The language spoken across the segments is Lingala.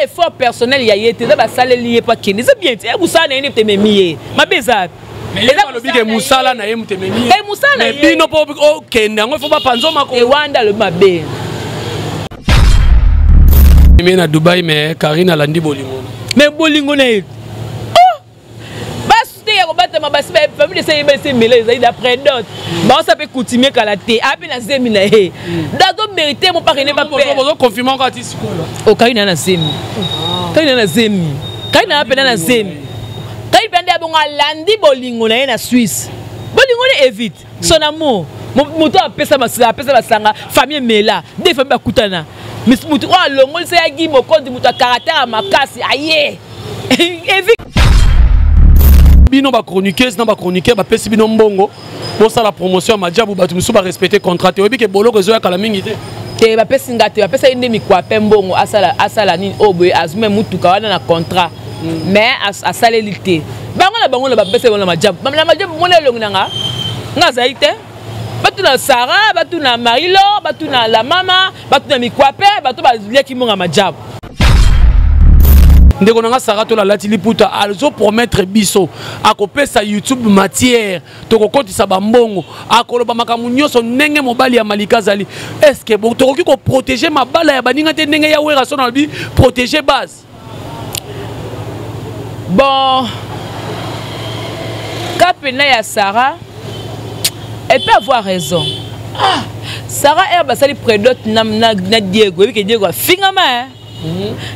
effort personnel ya yete da ba sale lié pas kini c'est bien vous ça na ni te memié ma beza mais là le big musala na yemu te memié et musala mais bino po okende ngo faut pas panzo mako e wanda le mabe mais na Dubaï mais Karina landi bolingo mais bolingo na oh bas te ya ko batama bas famille c'est mêlé d'après d'autres ba on ça peut coutumier kalaté après na zemi na he dazo mériter mon parrainer pas père bozo confirmer ko ati sikola o Karina na zemi Karina na zemi Karina na pena na zemi Karina penda bonga landi bolingo na ye na Suisse bolingo ne évite son amour moto apesa basanga famille mela des familles bakutana mais moto o alongoli se yagi mokondi moto caractère makasi aye évite bino ba chroniqueuse na ba chroniqueur ba pesi bino mbongo pour ça la promotion majabu batu musu ba respecter contrat te obi ke bolo rezo ya kala mingi te ba pesi ngate ba pesa inde mikwa pe mbongo asala nini oboye azume mutuka wana na contrat mais asala lité bango na ba pesa bona majabu na majabu mona longi nga zaite batu na Sarah batu na Marilo batu na la mama batu na mikwa pe batu ba liaki monga majabu ndeko nanga Sarato la latili puta alzo promettre biso akopesa YouTube matière tokokotisa bambongo akoloba makambo nyonso ndenge mobali ya Malika zali est-ce que bon tokoki ko protéger mabala ya baninga te ndenge ya wera sona bi protéger base bon kapena ya Sarah elle peut avoir raison Sarah elle basali prédote na Diego et que Diego fingama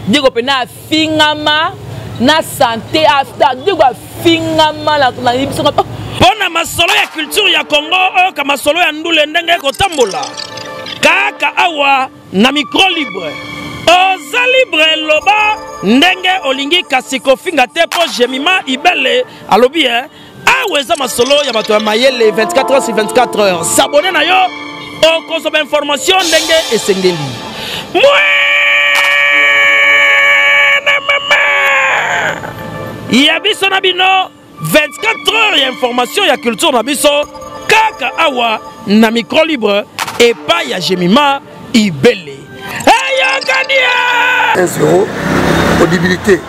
Diego pena fingama na santé after Diego fingama la biso pona masolo ya culture ya Congo ka masolo ya ndule ndenge ko tambola kaka awa na micro libre oza libre loba ndenge olingi kasiko finga te po Jemima Ibele alobi aweza masolo ya bato ya mayele 24 heures sur 24 heures s'abonner na yo o consommer information ndenge esengeli ya biso na bino 24 heures ya information ya culture na biso kaka awa na micro libre epa ya Jemima Ibele ayangania 1-0 audibilité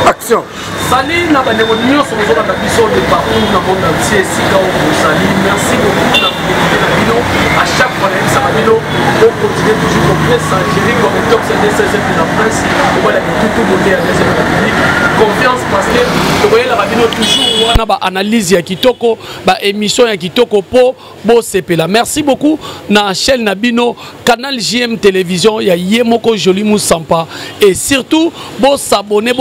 action Sali na baneko nyonso bozoka na biso de partout na monde entier sika o sali merci beaucoup na fidélité na bino à chaque fois na ça bino on continue toujours comme presse gérer comme top c'est de la presse on va la tout beauté à la public confiance parce que vous voyez la bino toujours wana ba analyse ya kitoko ba émission ya kitoko po bo sepela merci beaucoup na chaîne na bino canal JM télévision ya Yemoko Joli Moussampa et surtout bo s'abonner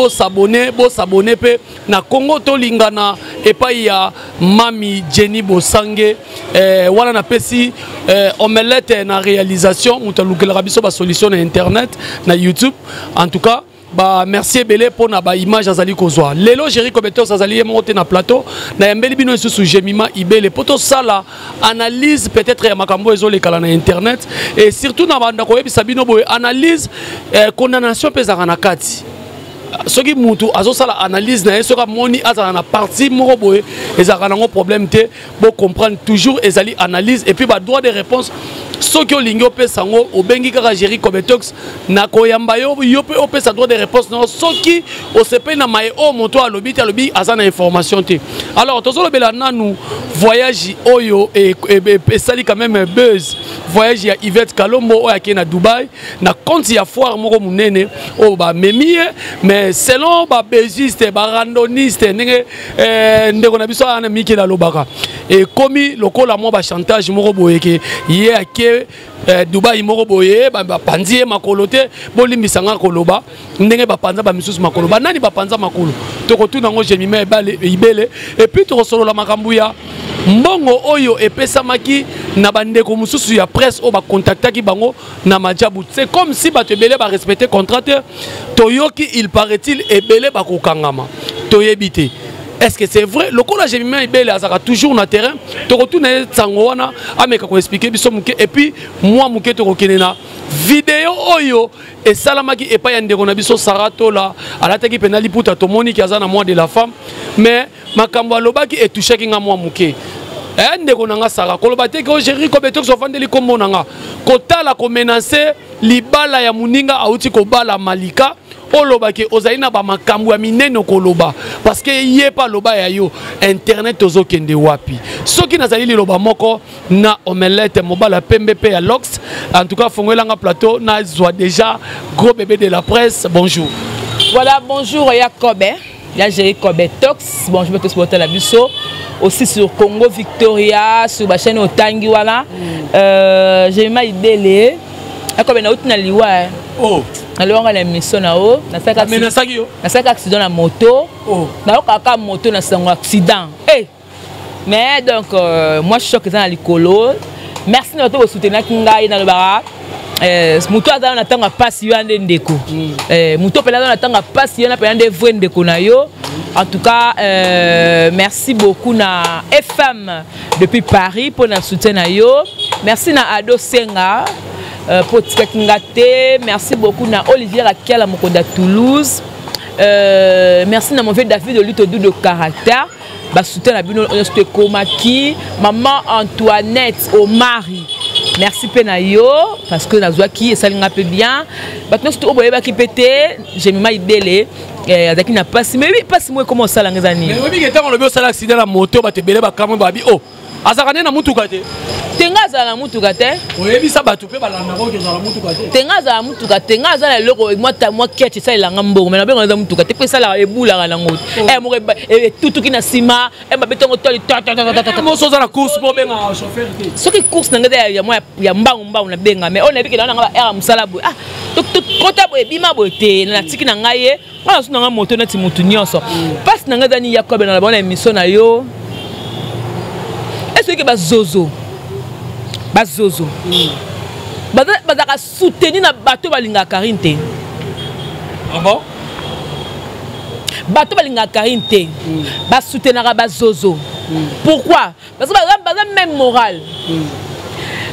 pe na Congo to lingana epai ya Mami Jenny Bosange wana na pesi omelette na réalisation mutalukela biso ba solution na internet na YouTube en tout cas bah merci belé pour na ba image azali kozwa lelo Jerry Kobetos azali monter na plateau na yambeli bino sous Jemima Ibele poto sala analyse peut-être ya makambo ezole kala na internet et surtout na banda ko yebisa bino boye analyse condamnation pesa na kati soki mutu azosala analyse na soka moni azala na partie moko boye ezaka nango problème te bo comprendre toujours ezali analyse et puis ba droit de réponse soki olingi opesa ngo obengi kaka Jerry Kobetos na koyamba yo pe opesa droit de réponse non soki osepe na maye o moto alobi te alobi azana information te alors tozolobela nanu voyage oyo et sali quand même buzz voyage ya Yvette Kalombo oyo akena Dubaï na compte ya foire moko munene o ba memie mais selon ba beziste ba randonniste ndenge ndeko na biso ana miki la lobaka et komi lokola mo ba chantage moko boyeke ye ake Dubaï moko boye ba panzie makolote bolimbisanga koloba ndenge ba panza ba misusu makoloba nani ba panza makolo tokotuna ngo Jemima Ibele et puis tokosolola makambu ya mbongo oyo epesamaki na bandeko mususu ya presse o ba contactaki bango na majabu c'est comme si ba tebele ba respecter contrat toyoki il paraît-il ebele ba kokangama toyebite est-ce que c'est vrai le cola Jemima Ibele azaka toujours na terrain to retourner tsango wana ameka ko expliquer biso muke et puis moi muke to kokenena vidéo oyo et salamaki et pas yandeko na biso Sarato la alataki penali puta to moni ki azana moi de la femme mais makambo alobaki et touché kinga moi muke ndeko nanga Sara koloba te ko Jerry Kobetos ofandeli kombo nanga kotala ko menacer libala ya muninga auti ko bala malika oloba ke ozaina ba makambu ya mineno koloba parce que yé pas loba ya yo internet ozo kende wapi soki nazali loba moko na omelette mobala pembe ya Lox en tout cas fongolanga plateau na zwa déjà gros bébé de la presse bonjour. Voilà, bonjour Jacob. Là j'ai Kobe Tox. Bon, je vais te supporter la Busso aussi sur Congo Victoria sur la chaîne Otangi voilà. J'ai ma idée Jacob na utina liwa. Oh. Alors on a l'émission na haut, na saka accident na moto. Na kaka moto na sango accident. Eh. Mais donc moi je suis choqué dans l'écolo. Merci de votre soutenir kingai na le bara. Muto azana na tanga passe yo ande ndeko. Muto pela na tanga passe yo na pela ande vrai ndeko na yo. En tout cas merci beaucoup na FM depuis Paris pour notre soutien na yo. Merci na Ado Senga. Pour Ngate, merci beaucoup na Olivier Rakiel à Mokoda Toulouse. Merci na mon vieux David de lutte de caractère. Bah soutien na bino Oste Komaki, maman Antoinette au mari. Merci Penayo parce que la joie qui ça l'ingapé bien. Bah nous tout oboyeba qui pété, j'ai mis ma idée avec n'a pas si mais oui pas si moi comment ça l'angazani. Mais oui que tant le bio ça l'accident la moto ba te belé ba kamwe ba bi oh. Azakane na mutuka te. Tenga za na mutuka te. Oyebi sa batu pe balanda ko ke za na mutuka te. Tenga za mutuka tenga za na loko moi kete ça ilanga mbongo mais na benga za mutuka te pe ça la ebula na ngo. Mo tutu ki na sima ba betongo toli ta. Mo so za na course mo benga chauffeur te. Soki course na ngada ya mbangu na benga mais on ebi ke na nga era musala bo. Ah tuk kota bo ebima bo te na tiki na ngaye. Wana so na moto na ti mutu nyonso. Passe na ngada ni Jacob na bona émission na yo. Est-ce que bazozo bazaka soutenir na bato balinga karinte. Ah bon? Bato balinga karinte. Ba soutenir bazozo. Pourquoi? Parce que baza même moral.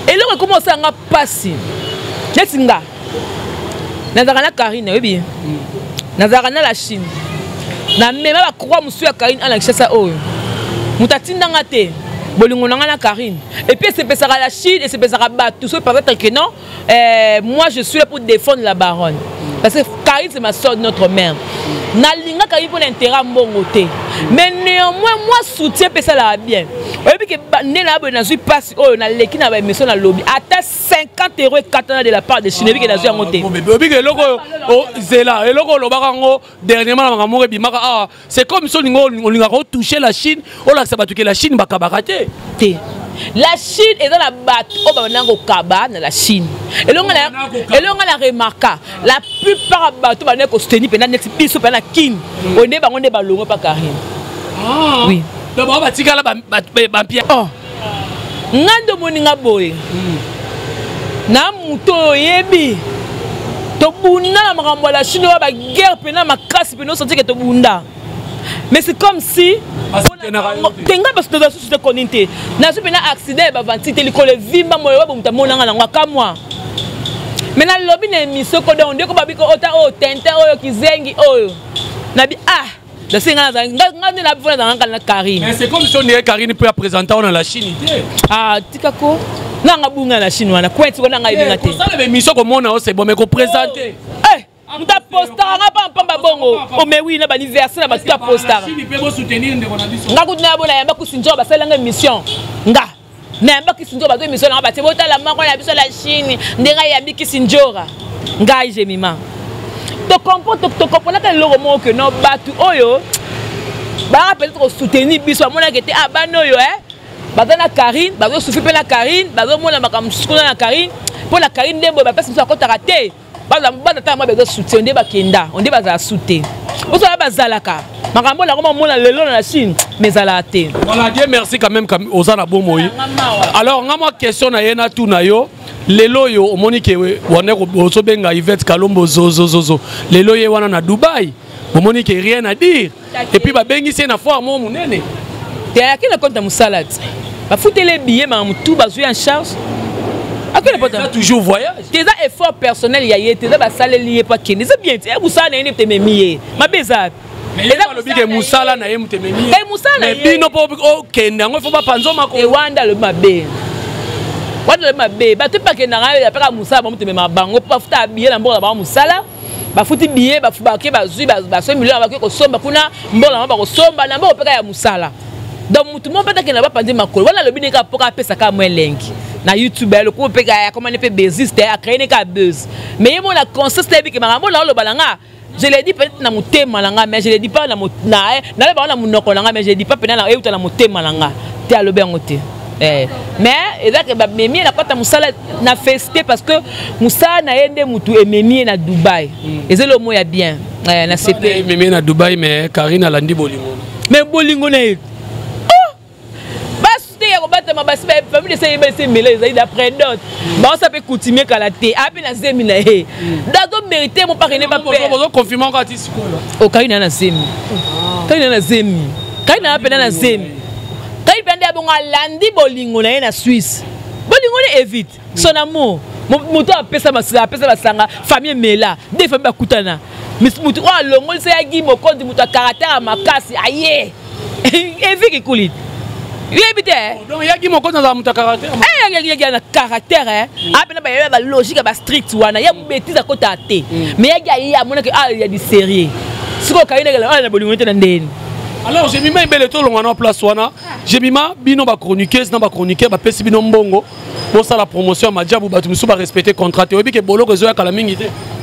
Et là on commence à passer. Netinga. Nazaka na Karine oui bien. Nazaka na la Chine. Na même ba croire monsieur Karine à la Kinshasa oyo. Mutatinda ngate. Bolingo na Karine. Et puis c'est ça la Chine et c'est ça tout ça peut-être que non. Moi je suis là pour défendre la baronne. Parce que Karine c'est ma soeur, notre mère. Nalinga Karine pour l'intérêt mbongoté. Mais néanmoins moi soutiens ça la bien. Et puis que nena bo na suis passe oh na leki na ba émission na lobby. Ata 50 € et 4 de la part de Chine que na suis monté. Et puis que loko oh zela et loko lo bakango dernièrement na ngamore bimaka ah c'est comme si on linga ko toucher la Chine on la sabatu que la Chine bakabakate. La Chine est dans la batte au banango kaba dans la Chine. Et là on a remarqué la plupart bateaux banango ko soutenir pendant next biso pendant kin. On est balongo pas Karine. Ah oui. D'abord batika la ba pierre. Oh. Ngando moninga boy. Na muto yebi. To bunda na makambo la Chine wa ba guerre pendant ma casse pendant sentir que to bunda. Mais c'est comme si tenga parce que dans ce connaissez na su pena accident ba vantité likole vimba moyo ba mutamona nga ngwa kamwa mais na lobby na émission ko don ndeko babiko ota o tente oyo kizengi oyo na bi ah da singa na ngandi na bifona za na Karine mais c'est comme si on est Karine peut présenter dans la Chine ah tikako na ngabunga na Chine wana kwetsi ko na ngayibinga te ça les émissions comme on a c'est bon mais ko présenter Muta postara nga pamba bongo o me wi na ba anniversaire ba tuta postara Chine peut soutenir ndeko na biso nga kutuna bona yamba kusinjo ba sala nga mission nga na yamba kisinjo ba zo mission nga ba te bota la mako na biso la Chine ndenga yambi kisinjora nga ijemima to comporte to comprendre que le roman que non batu oyo ba peut-être soutenir biso mona que te abano yo bazana Karine bazo souffrir pe na Karine bazo mona makamsukuna na Karine pour la Karine ndembo ba pesa biso akota raté baza ta ma bezo soutien ndeba kenda on ndeba za soutien oso ba zalaka makambo la koma mona lelo na Chine mais ala té voilà Dieu merci quand même ozana bon moyi alors ngama question na yena tout na yo lelo yo omoni ke wana ko so benga Yvette Kalombo zozo lelo ye wana na Dubaï omoni ke rien à dire et puis ba bengi c'est na foire mo munene te akina compte musalade ba fouter les billets ma tout ba jouer en charge. a toujours voyage. Tes efforts personnels, il y a tes salaires liés pas qui. C'est bien. Vous savez, vous avez mis ma bezade. Mais le big Moussala na yemu tememi. Eh Moussala. Mais bino po ok, n'ango faut pas penser ma ko. Et Wanda le mabé. wana mabe bato pa ke na ya peka musala ba mutu mema bango pa futa billet na mboka ba musala ba futi billet ba fubake ba zui ba so million ba ko somba kuna mboka ba ko somba na mboka peka ya musala donc mutu mo peta ke na ba pandi makolo wana lobi ne ka poka pesa ka mwelengi na YouTube le ko peka ya comment ne fait beziste a créer ne ka buzz mais yemo la consiste bi ke makambo na lo balanga. Je l'ai dit peut-être dans mon thème malanga mais je l'ai dit pas dans mon na ba na munoko langa mais je l'ai dit pas peut-être dans mon thème malanga te a lobi ngote mais ezaka ba memi na kota musala na festé parce que musala na yende mutu ememi na Dubaï ezelo mo ya bien na CP memi na Dubaï mais Karina landi bolingo mais bolingo na ma basi famille c'est c'est mêlé d'après d'autres bon ça peut continuer kalaté après na zemi na he dazo mériter mon parrain pas peur bozo confirmer encore ti sikola o kaina na zemi kaina na zemi kaina apena na zemi kai pende bonga landi bolingo na na Suisse bolingo ne évite son amour muto apesa basanga famille mela des familles bakutana muto o longo se ya gi mokondi muto caractère makasi aye évite kulit. Donc il y a qui moko dans un caractère. Il y a un caractère après ba logique ba strict wana ya bêtise à côté até mais il y a mon que il y a du sérieux siko kaina na bolingo te na ndeni. Alors j'ai mis ma belle to longa na place wana j'ai mis ma bino ba chroniqueuse na ba chroniqueur ba pesi bino mbongo pour ça la promotion ma diabu ba musu ba respecter contrat te obi ke bolo ko zo ya kala mingi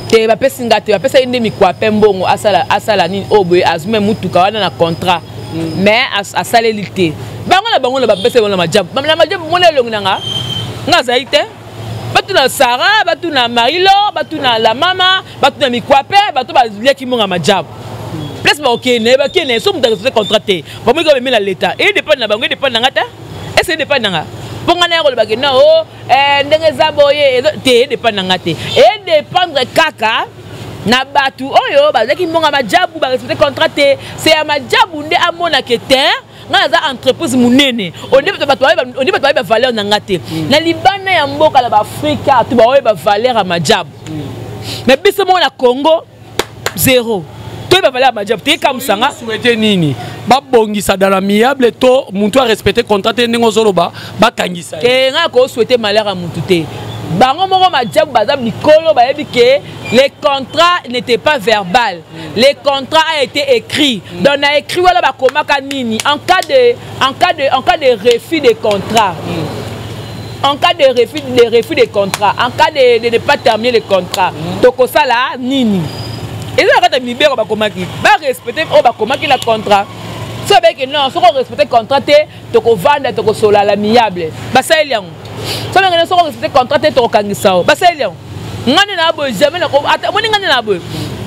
te ba pesi ngate ba pesa inde mi kwa pembongo asala nini oboye azume mutuka wana na contrat mais asale lité bango la bapese bona majabu mona longi nga zaite batu na Sarah batu na Marilo batu na la mama batu na mikwape batu ba liaki monga majabu place ba okene so muta se contraté ba mo ko la l'état et dépend na bango dépend na ngata et c'est dépend na ponga na ko ba ke no ndenge zaboye te dépend na ngate et dépendre kaka na batu oyo ba liaki monga majabu ba respecter contraté c'est ya majabu nde amona ke terre na za entreprise munene on dit ba valeur na ngate na libana ya mboka la Afrika tu ba ba valeur à majab mais biso mo na Congo zéro tu ba valeur à majab te comme ça souhaiter nini ba bongisa dans l'amiable to muntu a respecter contrat te ndingo zoloba ba kangisa nga ko souhaiter malheur à muntu te bango moko majab bazab likolo ba yebi ke les contrats n'étaient pas verbal. Les contrats a été écrit. Donc on a écrit voilà ba komaka nini en cas de refus des contrats. En cas de refus des contrats, en cas de ne pas terminer les contrats. Donc ça là nini. Et là quand mi bero ba komaki, ba respecter o ba komaki la contrat. Ça veut dire que non, si on respecte contrat to ko vendre to ko sola l'amiable. Ba ça elian. Ça veut dire que si on respecte contrat to ko kangisa. Ba ça elian. Ngani na bo jamais na ko ata moni ngani na bo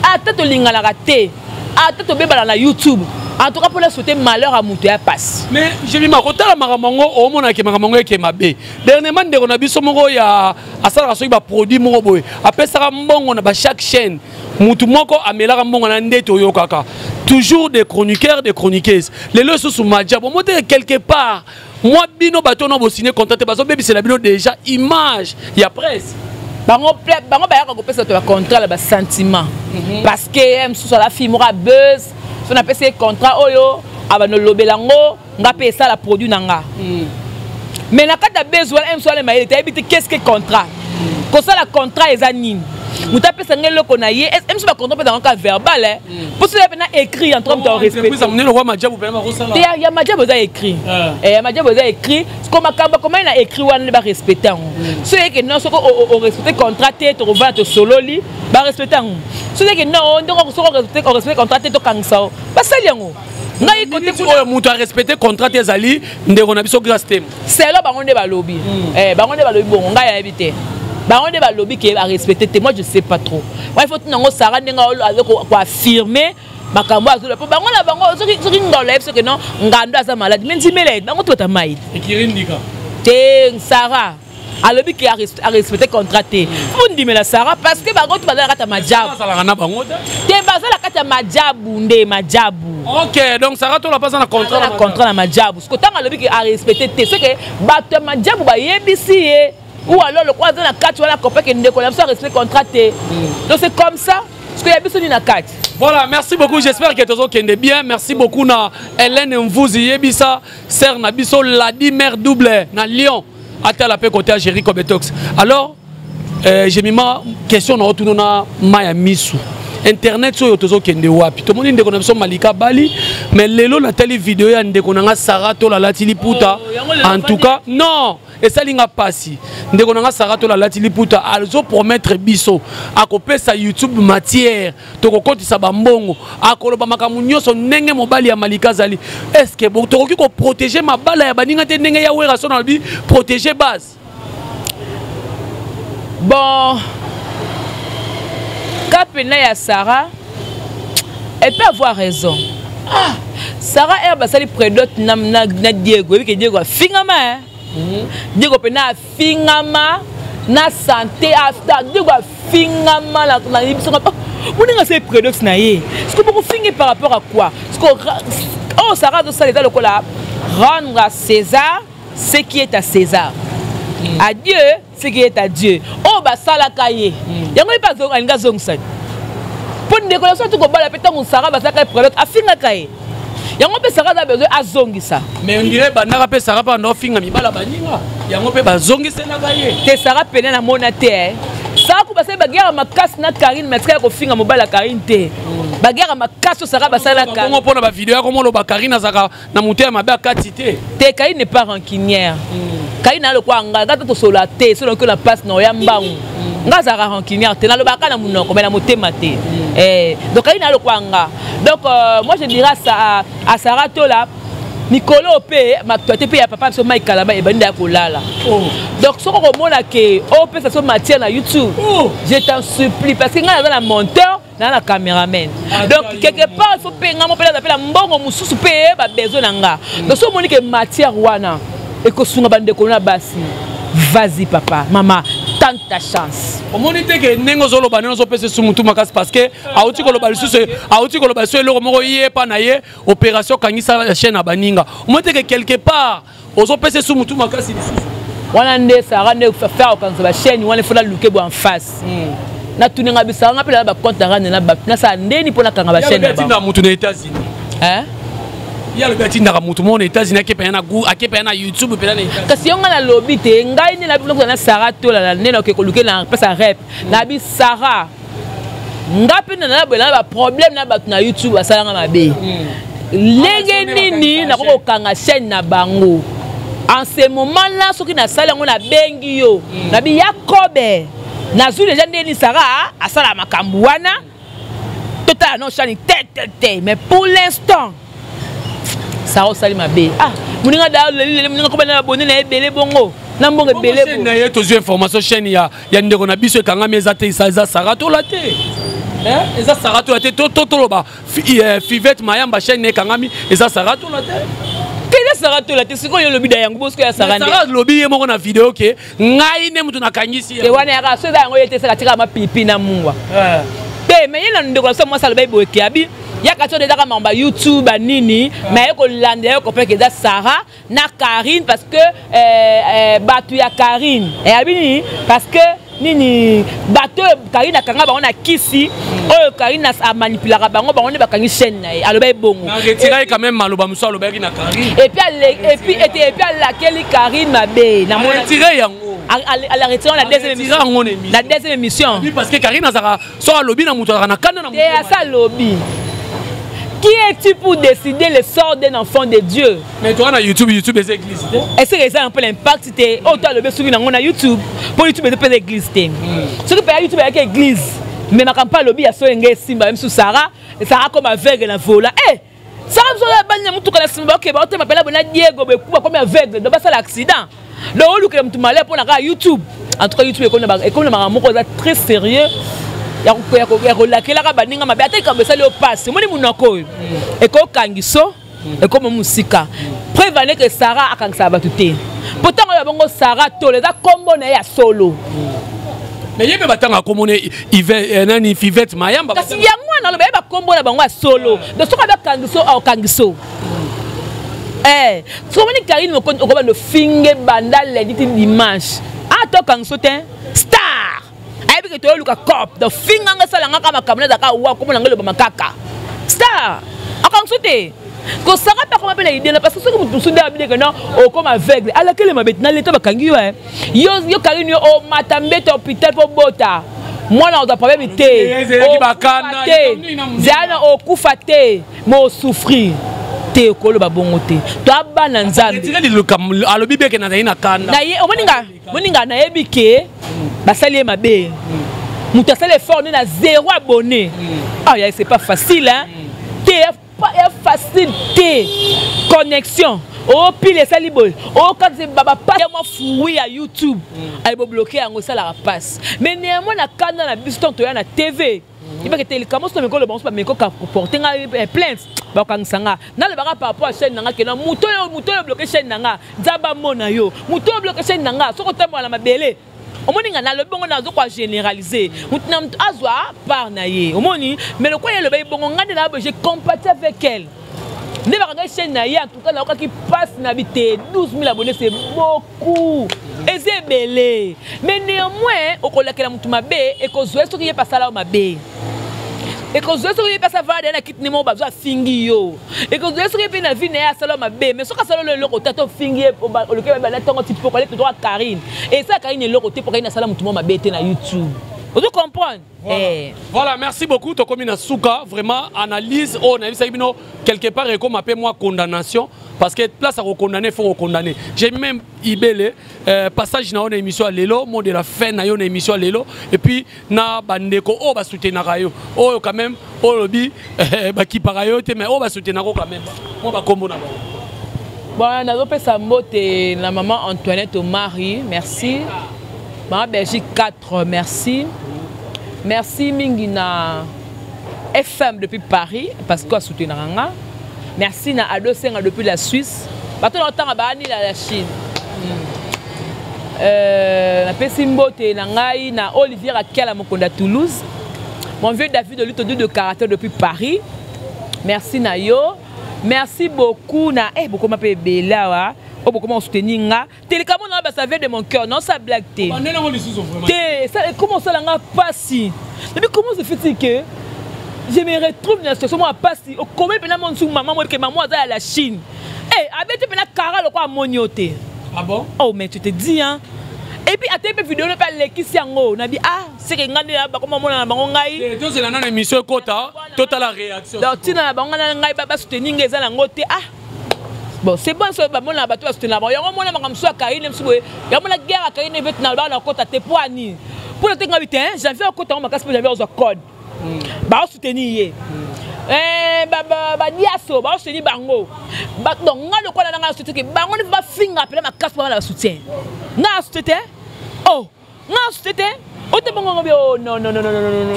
ata to lingala raté ata to bebala na YouTube en tout cas pour la souhaiter malheur à mutu ya passe mais j'ai vu ma kota maramongo o mona ke maramongo ke mabe dernièrement de na biso moko ya asala so ba produit moko boy apesa mbongo na ba chaque chaîne mutu moko amela mbongo na ndeto yo kaka toujours des chroniqueurs des chroniqueuses les leçons sous madia bon moté quelque part moi bino bato na bo signer contrat bazo bebi c'est la bino déjà image ya presse bango ba ya ko pesa to contrat la ba sentiment parce que m sur la fille mora buzz so na pesa contrat oyo aba no lobelango nga pesa la produit nanga mais na kata besoin m sur le maïl ta habite qu'est-ce que contrat ko ça la contrat ezanine muta pesa ngelo ko na ye m sur ba contrat dans un cas verbal pour cela pena écrit en train de respecter puis ça mener le roi majabu pena ko ça là ya majabu za écrit et majabu za écrit comme akamba comment il a écrit wana ba respecter ceux que non soko on respecter contrat te to va to solo li ba respecter ceux que non donc soko respecter contrat te to kangsa ba saliango ngai côté oyo mutu a respecter contrat te zali ndeko na biso grâce tem c'est là bango nde ba lobby bango nde ba lobby bon ngai ya habiter bango nde ba lobby qui a respecter te moi je sais pas trop moi il faut nango Sarah ndenga ko affirmer makambo azula po bango la bango soki ngolo yebso que non ngando aza malade mais ndimele bango tota maïd ekirindika te Sarah alobi qui a respecté contrat te pour ndimela Sarah parce que bango tu bazala kata majabu sala ngana bango te bazala kata majabu nde majabu OK donc Sarah to la pas na contrat na majabu ce que tant alobi qui a respecté te c'est que bato majabu ba yebisi ou alors le croisé na quatre wala kopé que ndeko na so respecté contrat te donc c'est comme ça parce que yabiso ni na quatre. Voilà, merci beaucoup. J'espère que tu as bien. Merci beaucoup na Hélène Mvouzi Yebisa, Sœur Nabiso Ladi Mère Double na Lyon. atala pe côté Algérie comme Betox. Alors j'ai mis ma question na retourner na Maya Misu. Internet so yotozo kende wapi to moni ndeko na biso Malika Bali mais lelo na télé vidéo ya ndeko na Sarato la Latili Puta en tout cas non et ça linga passi ndeko na Sarato la Latili Puta alzo promettre biso akopesa YouTube matière to kokotisa bambongo akoloba makambo nyonso ndenge mobali ya Malika Zali est-ce que bon to ko protéger mabala ya baninga te ndenge ya wera so na bi protéger base bon Kapena ya Sarah, elle peut avoir raison. Ah, Sarah est basali prédote na Diego, que Diego fingama. Diego pena fingama na santé after Diego fingama la libison. On est assez prédote na yé. Est-ce que vous finir par rapport à quoi? Oh Sarah de ça le cola rendre à César ce qui est à César. À Dieu ce qui est à Dieu. Oh bah ça la cahier. Il y a pas de un gazon ça. Pour une décoration tout comme la pétanque on Sarah bah ça cahier prédote à finga cahier. Il y a un peu Sarah a besoin à zongi ça. Mais on dirait bah n'a pas Sarah pas non finga mi bala baninga. Il y a un peu bah zongi c'est la cahier. Te Sarah peine na monaté. Sarah ko passer bagarre ma casse na Karine mais ko finga mobala Karine te. Bagarre ma casse Sarah bah ça la Karine. Comment pour la vidéo comment le Karine azaka na monter ma ba katité. Te Karine n'est pas rancunière. Karine a le quoi ngata to solaté selon que la passe no yamba. Ngaza rancunière te na le baka na munoko mais na motema te. Donc Karine a le quoi nga. Donc moi je dirais ça à Sarah Tola Nicolo pe ma toité pe ya papa so Mike Kalaba e banda ko lala. Donc ce qu'on mona que on peut ça sur matière na YouTube. Je t'en supplie parce que nga dans la monteur dans la caméraman. Donc quelque part il faut payer nga mon pela appelle mbongo mususu pe ba besoin nga. Donc so moni que matière wana et que sunga bande ko na basi. Vas-y papa, maman, tente ta chance. Au moment où que nengo zolo banana zo pese sumutu makas parce que auti ko lo balisu se auti ko lo balisu le moko yé pa na yé opération kangisa chaîne abaninga. Au moment que quelque part ozo pese sumutu makas lisusu. Wana nde Sarah ne faire okanza ba chaîne wana fona luke bo en face. Na tuninga bisa nga pela ba compte rane na ba na sa ndeni pona kanga ba chaîne ba. Tinda mutu na États-Unis. Hein? Il y a le gars qui n'a pas monté aux États-Unis qui paye na YouTube pe na États-Unis. Kasi yonga na lobby te ngai ni na biloko na Sarah to la neno ke koluke na pesa rep. Na bi Sarah. Ngapi na na ba problème na ba na YouTube asala nga mabe. Lege nini na ko kanga chaîne na bango. En ce moment là soki na sala ngo na bengi yo. Na bi Yakobe. Na zu déjà ndeni Sarah asala makambu wana. Total non chani tête mais pour l'instant Sarah Salima B. Ah, muninga da le muninga ko bana abonné na ebele bongo. Na mbongo ebele bongo. Na yeto zu information chaîne ya ndeko na biso kanga meza te isa Sarah to la te. Hein? Eza Sarah to la te to loba. Fivette Mayamba chaîne kanga mi eza Sarah to la te. Kena Sarah to la te siko yo lobi da yango bosko ya Sarah. Sarah lobi ye moko na vidéo ke ngai ne mutu na kangisi. Te wana ya so da yango yete saka tika ma pipi na mungwa. Pe mais yena ndeko so mo sala bay boke abi. Il y a quelque chose de YouTube, Nini, mais il y a des gens qui ont Sarah, na Karine, parce que Batu ya Karine. Et Abini, parce que Nini, Batu Karine a Kanga, on a Kissi, oh Karine a manipulé la bango, on est bakani chaîne, alors ben bon. Retiré quand même Maloba Moussa, le Bergina Karine. Et puis laquelle Karine m'a bé. Na retiré yango. À la retiré la deuxième émission. Oui, parce que Karine a soit lobby na mutuara na kana na. Et à ça lobby. Qui es-tu pour décider le sort d'un enfant de Dieu? Mais toi, on a YouTube est église. Est-ce que ça a un peu l'impact? C'était autant le best sur YouTube. Pour YouTube, c'est pas l'église. Ce qui peut YouTube avec l'église. Mais ma campagne lobby a soigné Simba, même sous Sarah. Et Sarah comme aveugle la vola. Eh! Sarah, vous avez banni tout comme Simba. Ok, on m'appelle la Diego, mais comme aveugle. Donc, c'est l'accident. Donc, on look à malheur pour la YouTube. En tout cas, YouTube est comme un très sérieux. Ya la baninga mabe ate kabesa le passe moni munoko e ko kangiso e ko musika prévenez que Sarah akangisa batu te pourtant ya bongo Sarah to les a kombo na ya solo mais yebe batanga komone nani Fivette Mayamba kasi ya mwana lo ba kombo na bango ya solo de soka ba kangiso au kangiso so moni Karine mo ko ba le finge bandal le dit dimanche a to kangiso te star que tu as lu cop de finanga salanga kama kamna da ka wa ko nangelo ba makaka star akang sote Ko sanga pa comment l'idée là parce que ce que vous sondez habité que non au comme aveugle à laquelle ma bête na l'état ba kangi yo kangi au matambete hôpital pour bota moi là on doit problème té zana au kufate mo souffrir té ko ba bongo té to abana nzambe alobi beke na ina kanda na ye moninga na yebike basali mabe mutu asali effort na 0 abonné ah c'est pas facile hein té pas facile té connexion oh pile sali boy oh quand c'est baba pas moi fouiller à YouTube elle va bloquer en ça la passe mais néanmoins na kanda na biston to ya na TV il va que télécommunication sur le bon pas mais ko porter plainte ba kan sanga na le bara par rapport à chaîne nanga que na muto yo bloquer chaîne nanga zaba mona yo muto bloquer chaîne nanga soko tembo na mabele omoninga na le bongo na zo kwa généraliser mutina azwa par na ye omoni mais le quoi le ba bongo ngande na j'ai compati avec elle ne va regarder chaîne na ye en tout cas na qui passe na bité 12 000 abonnés c'est beaucoup et c'est belé mais néanmoins okolakela mutu mabe et ko zo so qui est passé là mabe et que je suis pas savoir de la quitte ni mon bazou fingi yo et que je suis bien vie na salo mabe mais so ka salo le côté to fingi le ke ba na tongo type pour aller droit Karine et ça Karine est le côté pour na sala mutu mabe te na YouTube vous comprenez voilà merci beaucoup to comme na souka vraiment analyse on a vu ça bino quelque part et comme appelle moi condamnation parce que place à recondamner faut recondamner j'ai même ibele passage na on émission à lelo mot de la fin na yon émission à lelo et puis na bandeko o ba soutenir yo o quand même o lobi ba ki parayo te mais o ba soutenir quand même moi ba kombo na bon na zo pesa mbote la maman Antoinette au mari merci maman Belgique 4 merci merci Mingina FM depuis Paris parce que soutenir nga merci na Ado Senga depuis la Suisse bato na temps ba ni la Chine na pesi mbote na ngai na Olivier Akela Mokonda Toulouse mon vieux David de lutte de caractère depuis Paris merci na yo merci beaucoup na beaucoup m'appelle Bella wa oh beaucoup m'ont soutenu nga télécamo na ba ça vient de mon cœur non ça blague té ça comment ça nga passi depuis comment se fait-il que je me retrouve dans la situation moi passi au combien pena mon sou maman moi que maman à la Chine avec tu pena cara le quoi monioté ah bon oh mais tu te dis hein et puis à tes vidéo ne pas les qui siango na bi ah c'est que ngande ba comme maman na bango ngai donc c'est la nana émission kota total la réaction donc tina bango na ngai ba soutenir ngeza na ngote ah bon c'est bon ça ba mona ba to soutenir ba yango mona makam so Karine msuwe yango na guerre Karine vet na ba na kota te poani pour le tenga 8 j'avais kota ma casse j'avais au code ba soutenir ba diaso ba soutenir bango ba donc ngalo ko na nga soutenir bango ne va finga appeler ma casse ba la soutien nga soutenir oh nga soutenir o te bongo bi oh non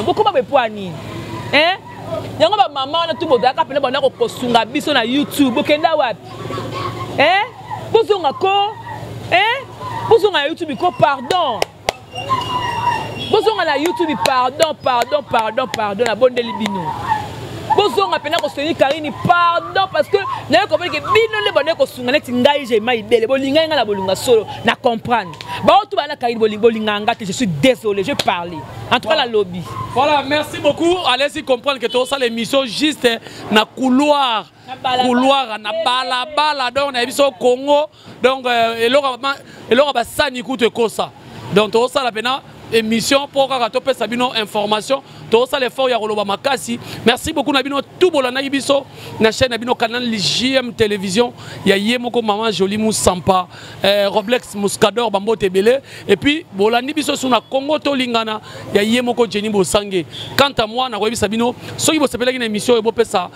beaucoup ba poani yango ba mama na tout boda ka pele bana ko kosunga biso na YouTube okenda wapi bozonga ko bozonga YouTube ko pardon bozonga na YouTube pardon la bonne libino bozonga pena ko seni Karine pardon parce que na ko que bino le bonne ko sunga neti ngai je mai bele bolinga nga na bolunga solo na comprendre ba otu bana Karine bolinga nga je suis désolé je parle en tout cas la lobby voilà merci beaucoup allez-y comprendre que tout ça l'émission juste na couloir na balabala donc na biso Congo donc eloko ba sani kutu ko ça donc tout ça la pena émission pour que Sabino information tout ça l'effort ya Roloba Makasi merci beaucoup Nabino tout bolana biso na chaîne Nabino canal JM télévision ya yemoko maman Jolie Moussampa Roblex Muscador Bambo Tebele et puis bolani biso sur na Congo to lingana ya yemoko Jenny Bosange quant à moi na Sabino so ki bo sepela ki na émission e bo pesa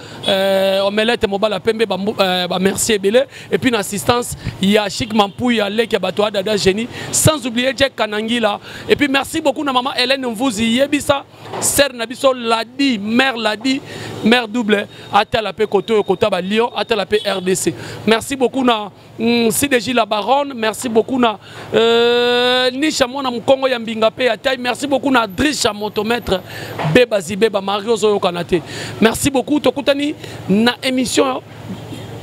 omelette mobile pembe bambo merci Ebele et puis na assistance ya Chic Mampouy ya Lek ya Batoa Dada Jenny sans oublier Jack Kanangila et puis merci beaucoup na maman Hélène Mvuzi yebisa sœur nabiso Ladi mère double à la paix Kota ba Lyon à la paix RDC merci beaucoup na CDJ la baronne merci beaucoup na Nisha mona Mkongo ya Mbinga pe ya taille merci beaucoup na Drisha motomètre Beba Zibeba Mario Zoyo Kanate merci beaucoup tokutani na émission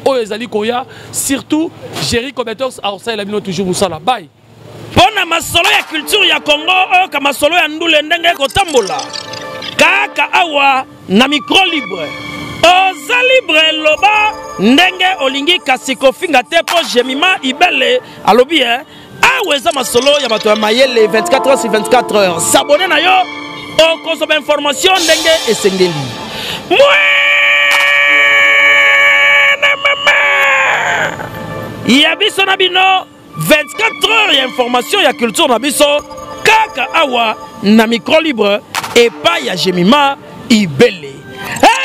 Oyezali Koya surtout Jerry Cometors Arsay la bino toujours musala bye. Pona masolo ya culture ya Congo ka masolo ya ndule ndenge ko tambola kaka awa na micro libre oza libre loba ndenge olingi kasi kofinga te po Jemima Ibele alobi awa eza masolo ya bato ya mayele 24 heures sur 24 heures s'abonner na yo okozoma information ndenge esengeli ya biso na bino 24 heures ya information ya culture na biso kaka awa na micro libre epai ya Jemima Ibele. Hey,